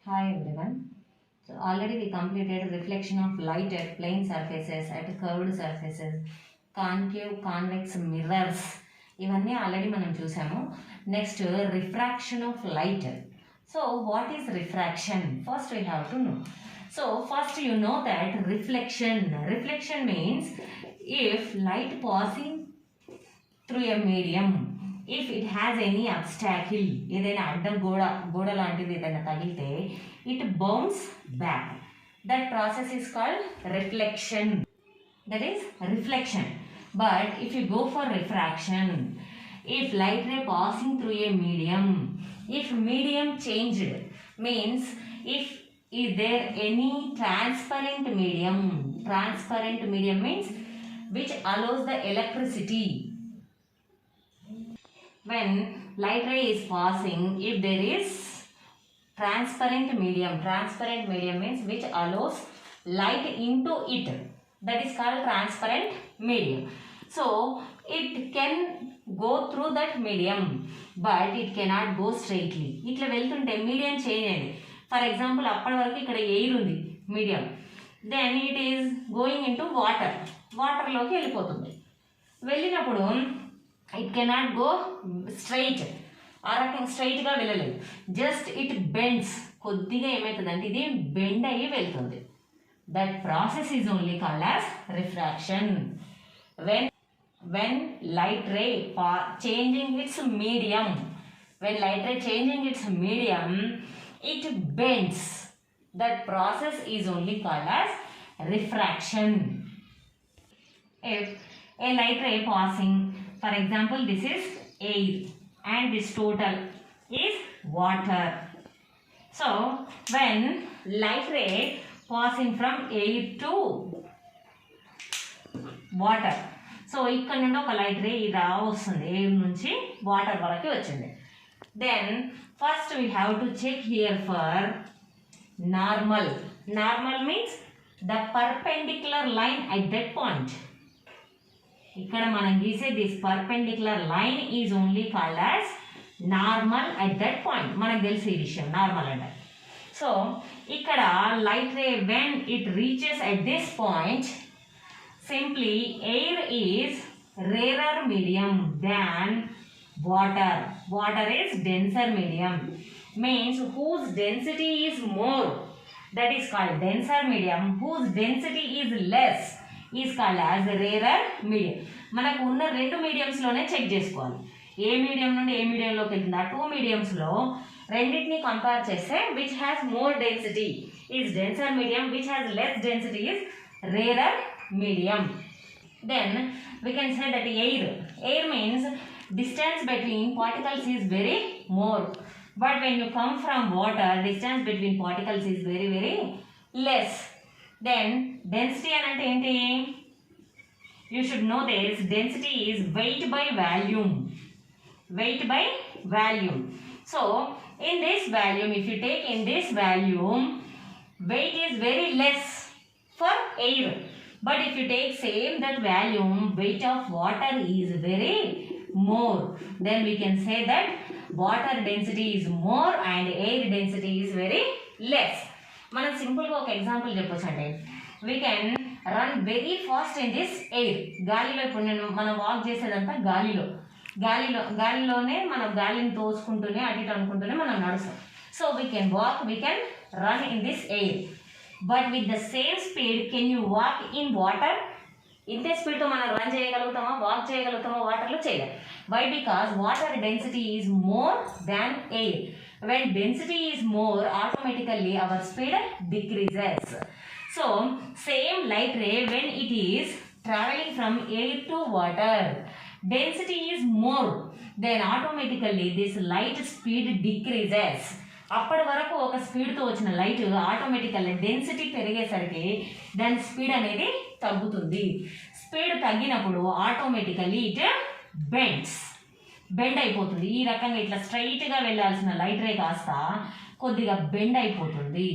Hi everyone. So already we completed reflection of light at plane surfaces, at curved surfaces, concave, convex mirrors. ఇవన్నీ already మనం చూసాము. Next refraction of light. So what is refraction? First we have to know. So first you know that reflection means if light passing through a medium, if it has any obstacle, ఏదైనా అడ్డం గోడ లాంటిది ఏదైనా తగిలితే it bounce back. That process is called reflection. That is reflection. But if you go for refraction, if light ray passing through a medium, if medium changed means if is there any transparent medium means which allows the electricity. When light ray is passing, if there is transparent medium means which allows light into it, that is called transparent medium. So it can go through that medium but it cannot go straightly. ఇట్లా వెళ్తుంటే medium change అయింది. For example అప్పటి వరకు ఇక్కడ air ఉంది medium, then it is going into వాటర్లోకి వెళ్ళిపోతుంది. వెళ్ళినప్పుడు ఇట్ కెనాట్ గో స్ట్రైట్, ఆ రకంగా స్ట్రైట్గా వెళ్ళలేదు. జస్ట్ ఇట్ బెండ్స్, కొద్దిగా ఏమవుతుందంటే ఇది బెండ్ అయ్యి వెళ్తుంది. That process is only called as refraction. when light ray changing its medium, it bends. That process is only called as refraction. If a light ray passing, for example this is air and this total is water. So when light ray passing from air to water, so ఇక్కడ నుండి ఒక light ray ఇలా వస్తుంది, air నుంచి water వరకు వచ్చింది. Then first we have to check here for normal. Normal means the perpendicular line at that point. ఇక్కడ మనం గీసే this perpendicular line is only called as normal at that point. మనకు తెలిసి ఈ విషయం నార్మల్ అంటే. సో ఇక్కడ light ray when it reaches at this point, simply air is rarer medium than water. Water is denser medium, means whose density is more, that is called denser medium. Whose density is less is called as rarer medium. మనకు ఉన్న రెండు మీడియంస్లోనే check చేసుకోవాలి, ఏ medium నుండి ఏ మీడియంలోకి వెళ్తుంది. ఆ two మీడియంస్లో రెండింటిని compare చేస్తే which has more density is denser medium, which has less density is rarer medium. Then we can say that air means distance between particles is very more, but when you come from water distance between particles is very very less. Then density అంటే ఏంటి? You should know this. Density is weight by volume. So in this volume, if you take in this volume, weight is very less for air, but if you take same that volume, weight of water is very more, then we can say that water density is more and air density is very less. మనం సింపుల్గా ఒక example చెప్పొచ్చు. అంటే we can run very fast in this air. గాలిలో ఇప్పుడు మనం walk చేసేదంతా గాలిలోనే మనం గాలిని తోసుకుంటూనే అటు ఇటు అనుకుంటూనే మనం నడుస్తాం. So we can run in this air. But with the same speed can you walk in water? ఇంతే స్పీడ్తో మనం రన్ చేయగలుగుతామా, వాక్ చేయగలుగుతామా? వాటర్లో చేయలేం. Why? Because water density is more than air. When density is more, automatically our speed decreases. So same light ray when it is travelling from air to water, density is more, then automatically this light speed decreases. అప్పటి వరకు ఒక స్పీడ్తో వచ్చిన light automatically density పెరిగేసరికి దాని speed అనేది తగ్గుతుంది. Speed తగ్గినప్పుడు automatically it bend అయిపోతుంది. ఈ రకంగా ఇట్లా స్ట్రైట్గా వెళ్ళాల్సిన లైట్ రే కాస్త కొద్దిగా బెండ్ అయిపోతుంది.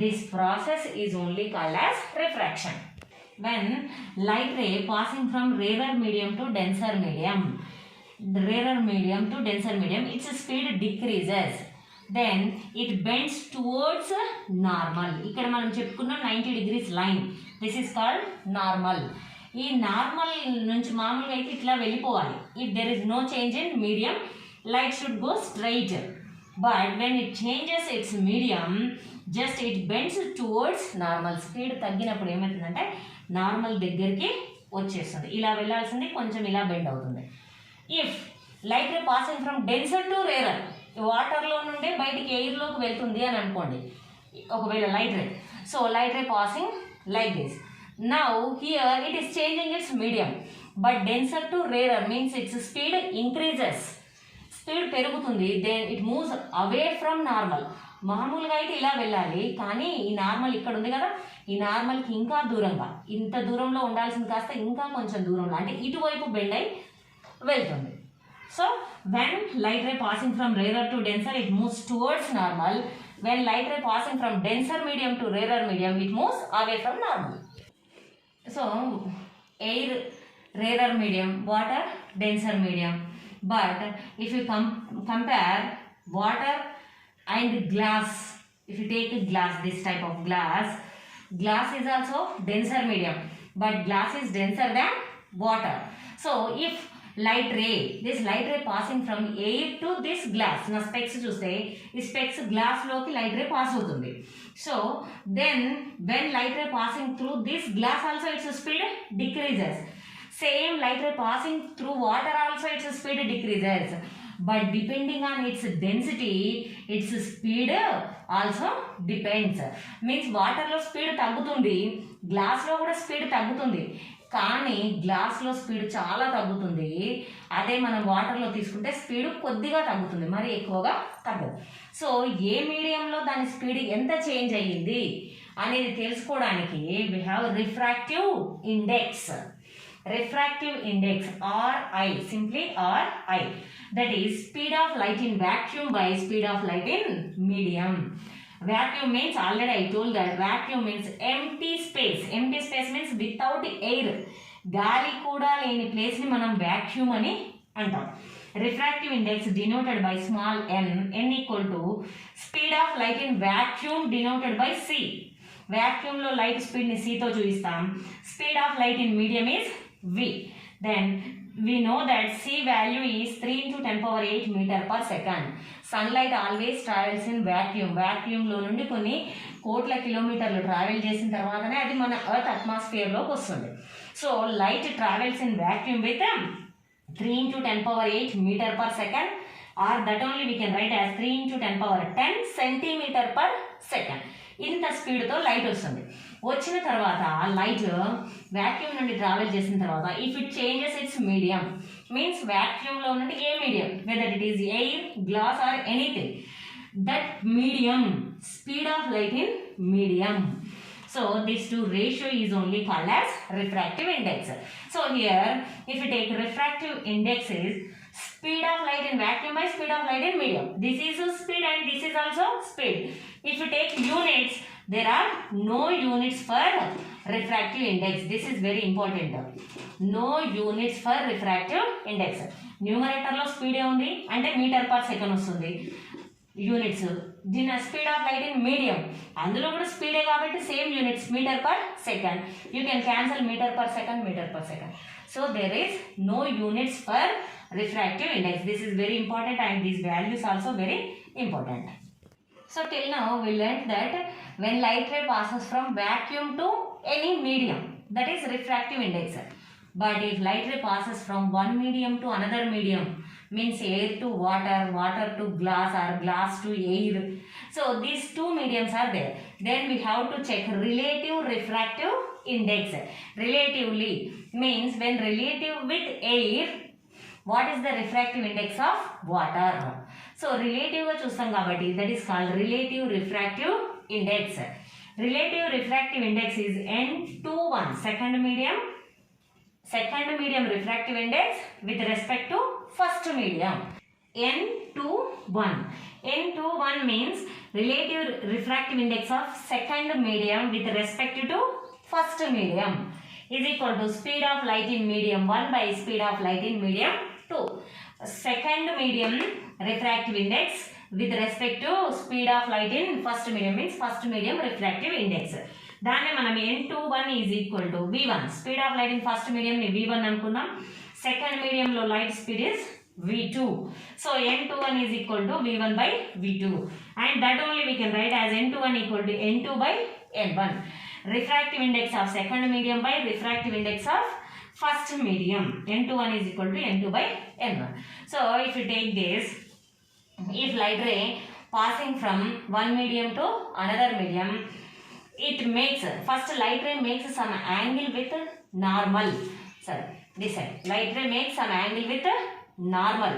This process is only called as refraction. When light ray passing from rarer medium to denser medium, its speed decreases. then it bends towards normal. ఇక్కడ మనం చెప్పుకున్నాం 90 degrees line. This is called normal. ఈ normal నుంచి మామూలుగా అయితే ఇట్లా వెళ్ళిపోవాలి. If there is no change in medium, light should go straight. But when it changes its medium, just it bends towards normal. Speed తగ్గినప్పుడు ఏమవుతుందంటే నార్మల్ దగ్గరికి వచ్చేస్తుంది. ఇలా వెళ్ళాల్సింది కొంచెం ఇలా బెండ్ అవుతుంది. If light ray passing from denser to rarer, వాటర్లో నుండే బయటికి ఎయిర్లోకి వెళ్తుంది అని అనుకోండి ఒకవేళ light ray. So light ray passing like this. Now here it is changing its medium, but denser to rarer means its speed increases. Speed పెరుగుతుంది. Then it moves away from normal. మామూలుగా అయితే ఇలా వెళ్ళాలి, కానీ ఈ నార్మల్ ఇక్కడ ఉంది కదా, ఈ నార్మల్కి ఇంకా దూరంగా, ఇంత దూరంలో ఉండాల్సింది కాస్త ఇంకా కొంచెం దూరంలో, అంటే ఇటువైపు బెండ్ అయి వెళ్తుంది. So when light ray passing from rarer to denser it moves towards normal. When light ray passing from denser medium to rarer medium it moves away from normal. So air rarer medium, water denser medium. But if you compare water and glass, if you take a glass, this type of glass is also denser medium, but glass is denser than water. So if this light ray passing from air to this glass, na specs chuste ee specs glass loki light ray pass avutundi. So then when light ray passing through this glass also its speed decreases. Same light ray passing through water also its speed decreases, but depending on its density its speed also depends. Means water lo speed తగ్గుతుంది, glass లో కూడా speed తగ్గుతుంది, కానీ glass లో speed చాలా తగ్గుతుంది. అదే మనం వాటర్లో తీసుకుంటే స్పీడ్ కొద్దిగా తగ్గుతుంది, మరి ఎక్కువగా తగ్గదు. సో ఏ మీడియంలో దాని స్పీడ్ ఎంత చేంజ్ అయ్యింది అనేది తెలుసుకోవడానికి we have refractive index. Refractive index RI, simply RI, that is speed of light in vacuum by speed of light in medium. Vacuum means, already I told that vacuum means empty space. Empty space means without air. గాలి కూడా లేని place ని మనం vacuum అని అంటాం. Refractive index denoted by small n, n equal to speed of light in vacuum denoted by c. Vacuum లో light speed ని c తో చూపిస్తాం. Speed of light in medium is v. Then we know that c value is 3 into 10 power 8 meter per second. Sunlight always travels in vacuum. Vacuum లో నుండి కొన్ని కోట్ల కిలోమీటర్లు travel చేసిన తర్వాతనే అది మన ఎర్త్ అట్మాస్ఫియర్ లోకి వస్తుంది. So light travels in vacuum with 3 into 10 power 8 meter per second, or that only we can write as 3 into 10 power 10 centimeter per second. ఇంత స్పీడ్తో లైట్ వస్తుంది. వచ్చిన తర్వాత లైట్ వ్యాక్యూమ్ నుండి ట్రావెల్ చేసిన తర్వాత if it changes its medium means వ్యాక్యూమ్లో నుండి a medium, whether it is air, glass or anything, that medium speed of light in medium. So these two ratio is only called as refractive index. So here if you take refractive index is speed of light in vacuum by speed of light in medium. This is a speed and this is also speed. If you take units, there are no units for refractive index. This is very important. No units for refractive index. Numerator lo speed e undi ante meter per second వస్తుంది units. దీని speed of light in medium, అందులో కూడా స్పీడే కాబట్టి same units meter per second. You can cancel meter per second, meter per second. So there is no units for refractive index. This is very important and these values also very important. So till now we learnt that when light ray passes from vacuum to any medium, that is refractive index. But if light ray passes from one medium to another medium, means air to water, water to glass or glass to air, so these two mediums are there, then we have to check relative refractive index. Relatively means when relative with air, what is the refractive index of water? So relative ga chustam kabatti that is called relative refractive index. Relative refractive index is N21, second medium refractive index with respect to first medium. N21. N21 means relative refractive index of second medium with respect to first medium is equal to speed of light in medium 1 by speed of light in medium 2. Second medium refractive index with respect to speed of light in first medium means first medium refractive index. దాన్ని మనం n21 is equal to v1. Speed of light in first medium ని v1 అనుకుందాం. Second medium లో light speed is v2. So n21 is equal to v1 by v2. And that only we can write as n21 equal to n2 by n1. Refractive index of second medium by refractive index of first medium. n21 is equal to n2 by n1. So if you take this, if light ray passing from one medium to another medium, it makes, first light ray makes some angle with normal. Sorry, this side. Light ray makes some angle with normal.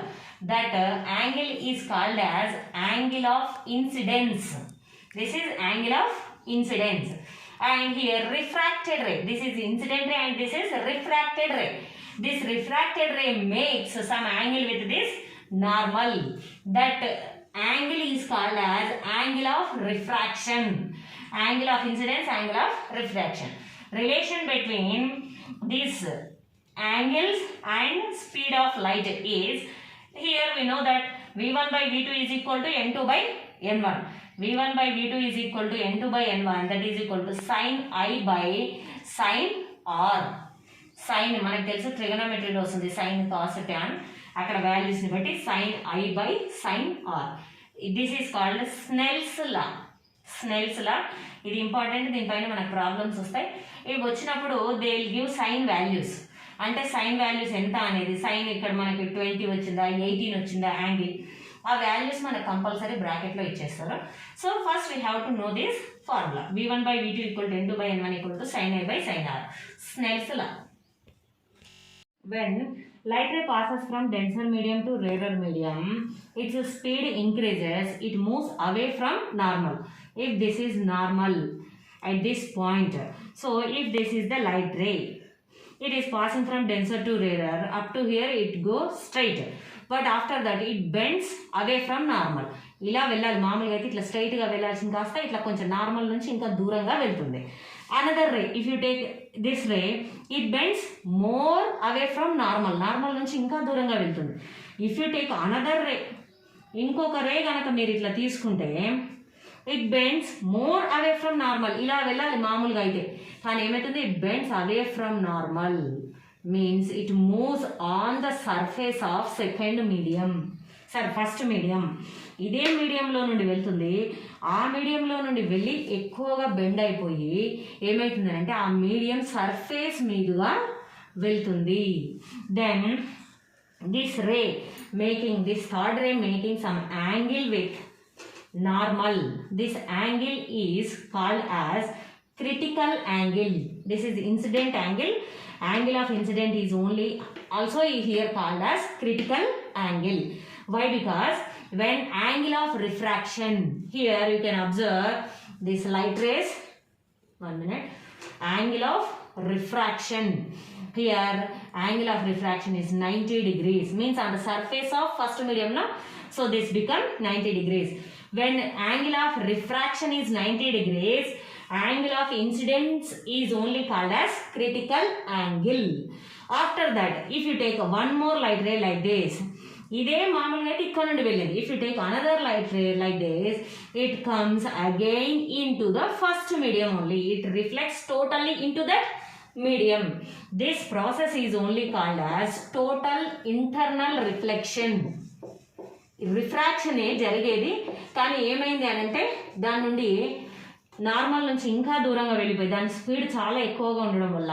That angle is called as angle of incidence. This is angle of incidence. And here refracted ray. This is incident ray and this is refracted ray. This refracted ray makes some angle with this normal. That angle is called as angle of refraction. Angle of incidence, angle of refraction. Relation between these angles and speed of light is, here we know that v1 by v2 is equal to n2 by n1. v1 by v2 is equal to n2 by n1, that is equal to sin I by sin r. Sin మనకు తెలుసు ట్రిగోనోమెట్రీలో వస్తుంది sin cos tan, అక్కడ values ని బట్టి sin I by sin r. This is called Snell's law. Snell's law, ఇది important, దీనిపైన మనకు problems వస్తాయి. ఇవి వచ్చినప్పుడు they will give sign values. అంటే సైన్ వాల్యూస్ ఎంత అనేది, సైన్ ఇక్కడ మనకి 20 వచ్చిందా 18 వచ్చిందా యాంగిల్, ఆ వాల్యూస్ మనకు కంపల్సరీ బ్రాకెట్లో ఇచ్చేస్తారు. So first we have to know this formula. v1 by v2 equal to n2 by n1 equal to sin I by sin r. Snell's law. When light ray passes from denser medium to rarer medium, its speed increases, it moves away from normal. If this is normal at this point, so if this is the light ray, it is passing from denser to rarer, up to here it goes straight, but after that it bends away from normal. ఇలా వెళ్ళాలి, మామూలుగా అయితే ఇట్లా స్ట్రైట్గా వెళ్ళాల్సింది కాస్త ఇట్లా కొంచెం నార్మల్ నుంచి ఇంకా దూరంగా వెళ్తుంది. Another ray, if you take this ray, it bends more away from normal, normal నుంచి ఇంకా దూరంగా వెళ్తుంది. ఇఫ్ యూ టేక్ అనదర్ రే, ఇంకొక రే కనుక మీరు ఇట్లా తీసుకుంటే it bends more away from normal, ఇలా వెళ్ళాలి మామూలుగా అయితే, కానీ ఏమవుతుంది, it bends away from normal means it moves on the surface of second medium, first medium. ఇదే మీడియంలో నుండి వెళ్తుంది, ఆ మీడియంలో నుండి వెళ్ళి ఎక్కువగా బెండ్ అయిపోయి ఏమవుతుంది అంటే ఆ మీడియం సర్ఫేస్ మీదుగా వెళ్తుంది. Then this ray making, this third ray making some angle with normal. This angle is called as critical angle. This is incident angle. Angle of incident is only also here called as critical angle. Why? Because when angle of refraction, here you can observe this light rays, 1 minute, angle of refraction, here angle of refraction is 90 degrees, means on the surface of first medium, no? So this become 90 degrees. When angle of refraction is 90 degrees, angle of incidence is only called as critical angle. After that, if you take one more light ray like this, ఇదే మామూలుగా అయితే ఇక్కడ నుండి వెళ్ళింది. If you take another light ray like this, it comes again in to the first medium only, it reflects totally in to that medium. This process is only called as total internal reflection. Refraction జరిగేది, కానీ ఏమైంది అని అంటే దాని నుండి normal నుంచి ఇంకా దూరంగా వెళ్ళిపోయి దాని స్పీడ్ చాలా ఎక్కువగా ఉండడం వల్ల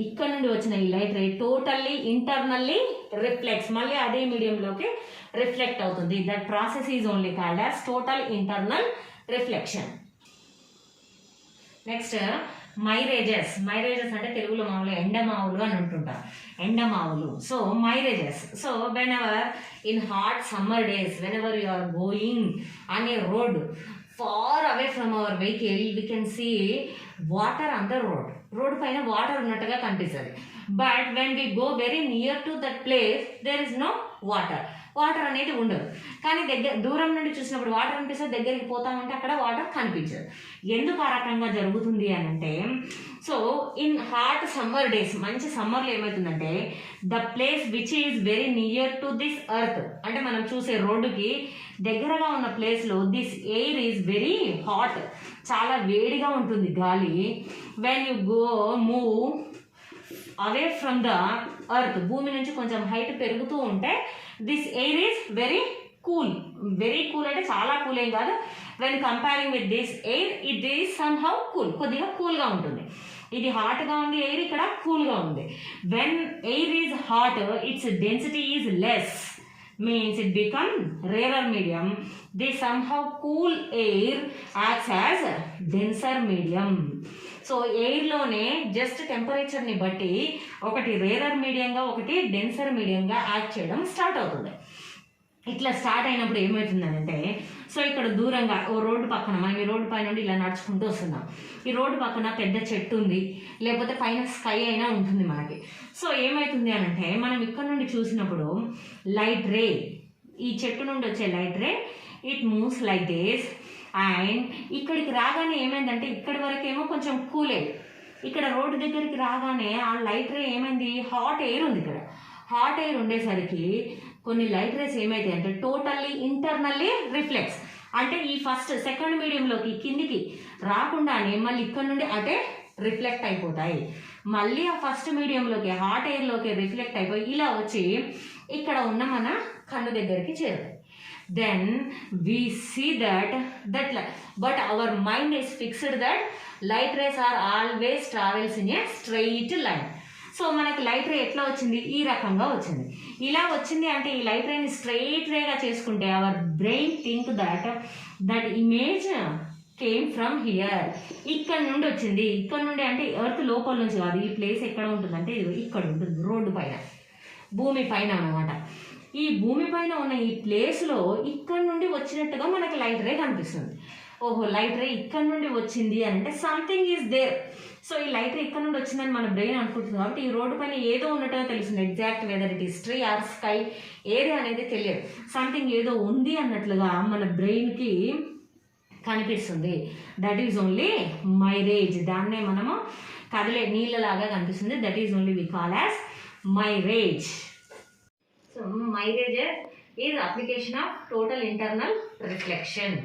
ఇక్కడ నుండి వచ్చిన ఈ light ray totally internally reflects, మళ్ళీ అదే మీడియంలోకి రిఫ్లెక్ట్ అవుతుంది. That process is only called as total internal reflection. Next mirages. Mirages అంటే తెలుగులో మామూలుగా ఎండమావులు అని అంటుంటారు, ఎండమావులు. So mirages, so whenever in hot summer days, whenever you are going on a road far away from our vehicle, we can see water on the road. Road పైన water ఉన్నట్టుగా కనిపిస్తుంది. But when we go very near to that place there is no water. Water అనేది ఉండదు. కానీ దూరం నుండి చూసినప్పుడు water అనిపిస్తే దగ్గరికి పోతా ఉంటే అక్కడ వాటర్ కనిపించదు. ఎందుకు ఆ రకంగా జరుగుతుంది అని అంటే, so in hot summer days, మంచి సమ్మర్లో ఏమవుతుందంటే the place which is very near to this earth, అంటే మనం చూసే రోడ్డుకి దగ్గరగా ఉన్న ప్లేస్లో this air is very hot, చాలా వేడిగా ఉంటుంది గాలి. When you go move away from the earth, భూమి నుంచి కొంచెం హైట్ పెరుగుతూ ఉంటే this air is very cool. Very cool అంటే చాలా కూల్ ఏం కాదు. When comparing with this air it is some how cool, కొద్దిగా కూల్గా ఉంటుంది. ఇది హాట్గా ఉంది ఎయిర్, ఇక్కడ కూల్గా ఉంది. When air is hot it's density is less, means it become rarer medium. They somehow cool air acts as denser medium. So ఎయిర్లోనే జస్ట్ టెంపరేచర్ని బట్టి ఒకటి రేరర్ మీడియంగా ఒకటి డెన్సర్ మీడియంగా యాక్ట్ చేయడం స్టార్ట్ అవుతుంది. ఇట్లా స్టార్ట్ అయినప్పుడు ఏమవుతుందంటే, సో ఇక్కడ దూరంగా ఓ రోడ్డు పక్కన, మనం ఈ రోడ్డు పైన నుండి ఇలా నడుచుకుంటూ వస్తున్నాం. ఈ రోడ్డు పక్కన పెద్ద చెట్టు ఉంది, లేకపోతే పైన స్కై అయినా ఉంటుంది మనకి. సో ఏమవుతుంది అని అంటే, మనం ఇక్కడ నుండి చూసినప్పుడు లైట్ రే, ఈ చెట్టు నుండి వచ్చే light ray it moves like this. And ఇక్కడికి రాగానే ఏమైందంటే, ఇక్కడి వరకేమో కొంచెం కూల్ ఎయిర్, ఇక్కడ రోడ్డు దగ్గరికి రాగానే ఆ లైట్ రే ఏమైంది, హాట్ ఎయిర్ ఉంది. ఇక్కడ హాట్ ఎయిర్ ఉండేసరికి కొన్ని లైట్ రేస్ ఏమైతాయి అంటే టోటల్లీ ఇంటర్నల్లీ రిఫ్లెక్స్, అంటే ఈ ఫస్ట్ సెకండ్ మీడియంలోకి కిందికి రాకుండానే మళ్ళీ ఇక్కడ నుండి అటే రిఫ్లెక్ట్ అయిపోతాయి. మళ్ళీ ఆ ఫస్ట్ మీడియంలోకి హాట్ ఎయిర్లోకి రిఫ్లెక్ట్ అయిపోయి ఇలా వచ్చి ఇక్కడ ఉన్న మన కన్ను దగ్గరికి చేరుతాయి. Then we see that but our mind is fixed that light rays are always travels in a straight line. So మనకి లైట్ రే ఎట్లా వచ్చింది, ఈ రకంగా వచ్చింది. ఇలా వచ్చింది అంటే ఈ లైట్ రేని స్ట్రైట్ రేగా చేసుకుంటే our brain think that image came from here, ఇక్కడ నుండి వచ్చింది. ఇక్కడ నుండి అంటే ఎర్త్ లోపల నుంచి కాదు. ఈ ప్లేస్ ఎక్కడ ఉంటుందంటే ఇది ఇక్కడ ఉంటుంది, రోడ్డు పైన, భూమి పైన అన్నమాట. ఈ భూమి పైన ఉన్న ఈ ప్లేస్లో ఇక్కడ నుండి వచ్చినట్టుగా మనకి లైట్ రే కనిపిస్తుంది. ఓహో, లైట్ రే ఇక్కడ నుండి వచ్చింది అని అంటే సంథింగ్ ఈజ్ దేర్. సో ఈ లైట్ రే ఇక్కడ నుండి వచ్చిందని మన బ్రెయిన్ అనుకుంటుంది. కాబట్టి ఈ రోడ్డు పైన ఏదో ఉన్నట్టుగా తెలుస్తుంది. Exact whether it is tree or sky ఏది అనేది తెలియదు. సంథింగ్ ఏదో ఉంది అన్నట్లుగా మన బ్రెయిన్కి కనిపిస్తుంది. That is only mirage. దాన్నే మనము కదిలే నీళ్ళలాగా కనిపిస్తుంది. That is only we call as mirage. So mirage is application of total internal reflection.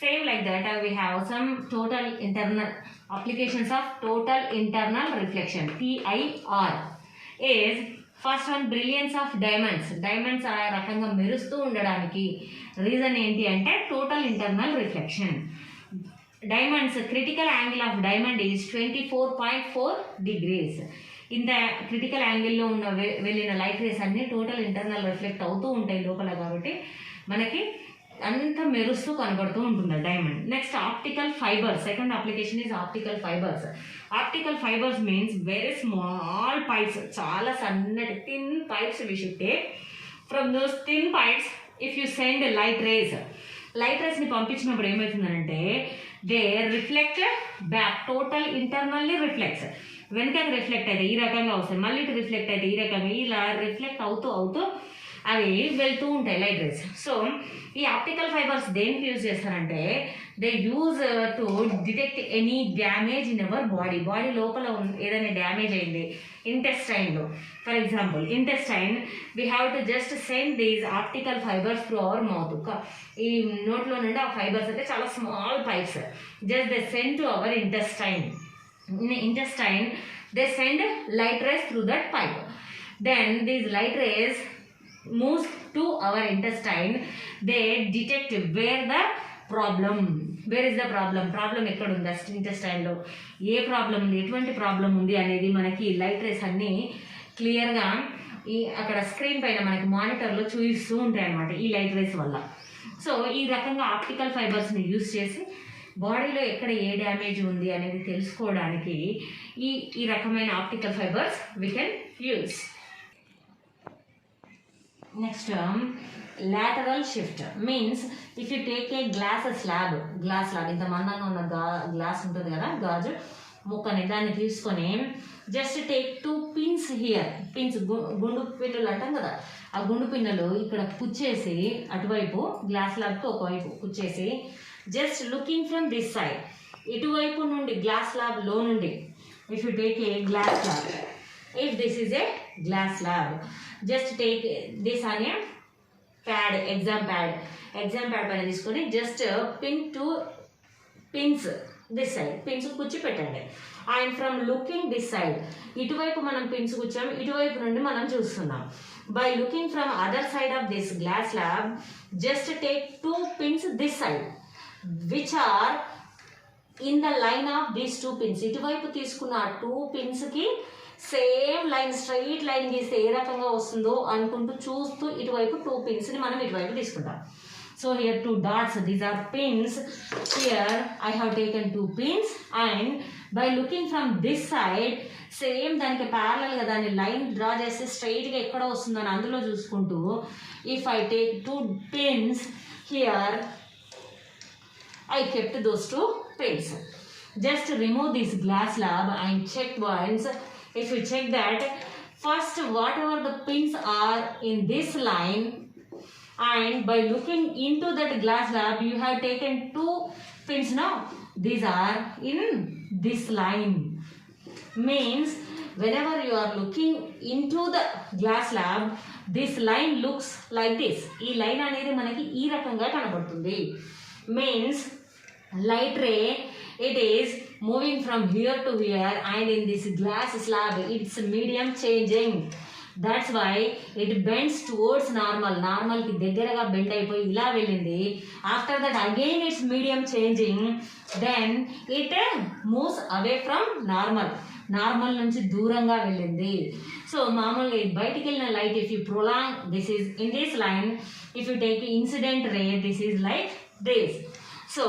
Same like that, we have some total internal applications of total internal reflection. TIR is first one, brilliance of diamonds. Diamonds ఆ రకంగా మెరుస్తూ ఉండడానికి reason ఏంటి అంటే total internal reflection. Diamonds critical angle of diamond is 24.4 degrees. ఇంత critical యాంగిల్లో ఉన్న వెళ్ళిన లైట్ రేస్ అన్ని టోటల్ ఇంటర్నల్ రిఫ్లెక్ట్ అవుతూ ఉంటాయి లోపల, కాబట్టి మనకి అంత మెరుస్తూ కనబడుతూ ఉంటుంది diamond. Next optical fibres. Second application is optical fibres. Optical fibres means very small pipes, చాలా సన్నటి thin pipes we should take. From those thin pipes if you send light rays, light రేస్ని పంపించినప్పుడు ఏమవుతుందంటే they reflect back, total internally reflects. వెనకకి reflect అయితే ఈ రకంగా వస్తాయి, మళ్ళీ ఇటు రిఫ్లెక్ట్ అయితే ఈ రకంగా, ఇలా రిఫ్లెక్ట్ అవుతూ అవుతూ అవి వెళ్తూ ఉంటాయి లైట్ రేస్. సో ఈ ఆప్టికల్ ఫైబర్స్ దేనికి యూజ్ చేస్తారంటే they use to detect any damage in our body. Body లోపల ఏదైనా డ్యామేజ్ అయింది ఇంటెస్టైన్లో, for example intestine, we have to just send these optical fibres through our mouth. ఈ నోట్లో నుండి ఆ ఫైబర్స్ అయితే చాలా small pipes, just they send to our intestine. intestine, they send light rays through that pipe. Then these light rays moves to our intestine. They detect where the problem, where is the problem ఎక్కడ ఉంది ఇంటెస్టైన్లో, ఏ problem ఉంది, ఎటువంటి problem ఉంది అనేది మనకి light race అన్నీ క్లియర్గా ఈ అక్కడ స్క్రీన్ పైన మనకి మానిటర్లో చూపిస్తూ ఉంటాయి అన్నమాట ఈ లైట్ రేస్ వల్ల. సో ఈ రకంగా ఆప్టికల్ ఫైబర్స్ని యూజ్ చేసి బాడీలో ఎక్కడ ఏ డ్యామేజ్ ఉంది అనేది తెలుసుకోవడానికి ఈ రకమైన optical fibres we can use. Next lateral shift means if you take a glass slab ఇంత మందంగా ఉన్న గ్లాస్ ఉంటుంది కదా, గాజు, ముక్కని దాన్ని తీసుకొని just take 2 pins here. Pins గుండు పిన్నులు అంటాం కదా, ఆ గుండు పిన్నులు ఇక్కడ కుచ్చేసి అటువైపు గ్లాస్ స్లాబ్కి ఒకవైపు కుచ్చేసి just looking from this side, ఇటువైపు నుండి గ్లాస్ స్లాబ్లో నుండి if you take a glass slab, if this is a glass slab, just take this అనే ప్యాడ్, ఎగ్జామ్ ప్యాడ్ పైన తీసుకొని just pin 2 pins this side, pins కుచ్చి పెట్టండి. And from looking this side, ఇటువైపు మనం పిన్స్ కుచ్చాము, ఇటువైపు నుండి మనం చూస్తున్నాం. By looking from other side of this glass slab just take 2 pins this side which are in the line of these 2 pins. ఇటువైపు తీసుకున్న 2 pinsకి సేమ్ లైన్, స్ట్రైట్ లైన్ గీస్తే ఏ రకంగా వస్తుందో అనుకుంటూ చూస్తూ ఇటువైపు 2 pinsని మనం ఇటువైపు తీసుకుంటాం. So here 2 dots, these are pins. Here I have taken 2 pins and by looking from this side same దానికి ప్యారలల్గా దాన్ని లైన్ డ్రా చేస్తే స్ట్రైట్గా ఎక్కడ వస్తుందని అందులో చూసుకుంటూ if I take 2 pins here, I kept those 2 pins. Just remove this glass slab and check once. If you check that, first whatever the pins are in this line, and by looking into that glass slab you have taken 2 pins now, these are in this line. Means whenever you are looking into the glass slab, this line looks like this. ఈ line అనేది మనకి ఈ రకంగా కనబడుతుంది. Means light ray, it is moving from here to here, and in this glass slab its medium changing. That's why it bends towards normal కి దగ్గరగా bend అయిపోయి ఇలా వెళ్ళింది. After that again it's medium changing, then it moves away from normal నుంచి దూరంగా వెళ్ళింది. So మామూలుగా బయటికి వెళ్ళిన light if you prolong, this is in this line, if you take incident ray, this is like this. So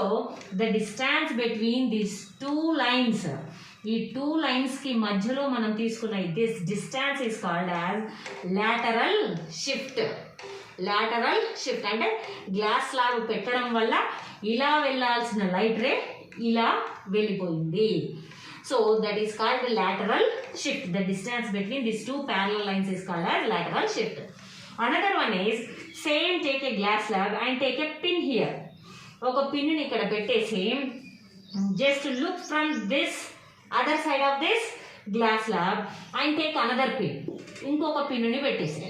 the distance between these 2 lines, ఈ 2 linesకి మధ్యలో మనం తీసుకున్న this distance is called as lateral shift. అంటే glass slab పెట్టడం వల్ల ఇలా వెళ్ళాల్సిన లైట్ రే ఇలా వెళ్ళిపోయింది. So that is called lateral shift. The distance between these 2 parallel lines is called as lateral shift. Another one is same, take a glass slab and take a pin here. ఒక పిన్ని ఇక్కడ పెట్టేసి just look from this other side of this glass slab and take another pin. ఇంకొక పిన్ని పెట్టేసి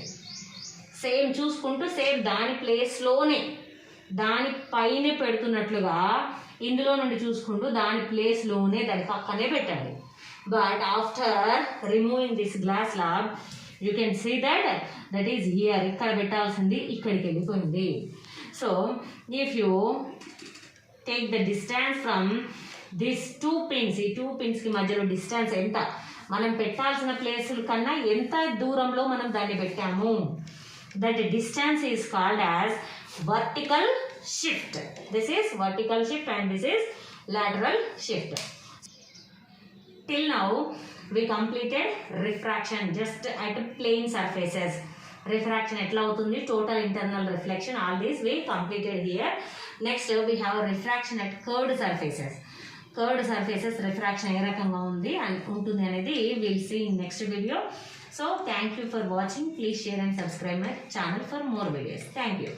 same చూసుకుంటూ same దాని ప్లేస్లోనే దాని పైన పెడుతున్నట్లుగా ఇందులో నుండి చూసుకుంటూ దాని ప్లేస్లోనే దాని పక్కనే పెట్టండి. But after removing this glass slab you can see that is here. ఇక్కడ పెట్టాల్సింది ఇక్కడికి వెళ్ళిపోయింది. So if you take the distance from this 2 pins, ఈ 2 pinsకి మధ్యలో డిస్టెన్స్ ఎంత, మనం పెట్టాల్సిన ప్లేసుల కన్నా ఎంత దూరంలో మనం దాన్ని పెట్టాము, that distance is called as vertical shift. This is vertical shift and this is lateral shift. Till now we completed refraction just at plane surfaces. Refraction etla avutundi, total internal reflection, all these we completed here. Next we have refraction at curved surfaces. Curved surfaces refraction ఏ రకంగా ఉంది ఉంటుంది అనేది we'll see in next video. So thank you for watching. Please share and subscribe my channel for more videos. Thank you.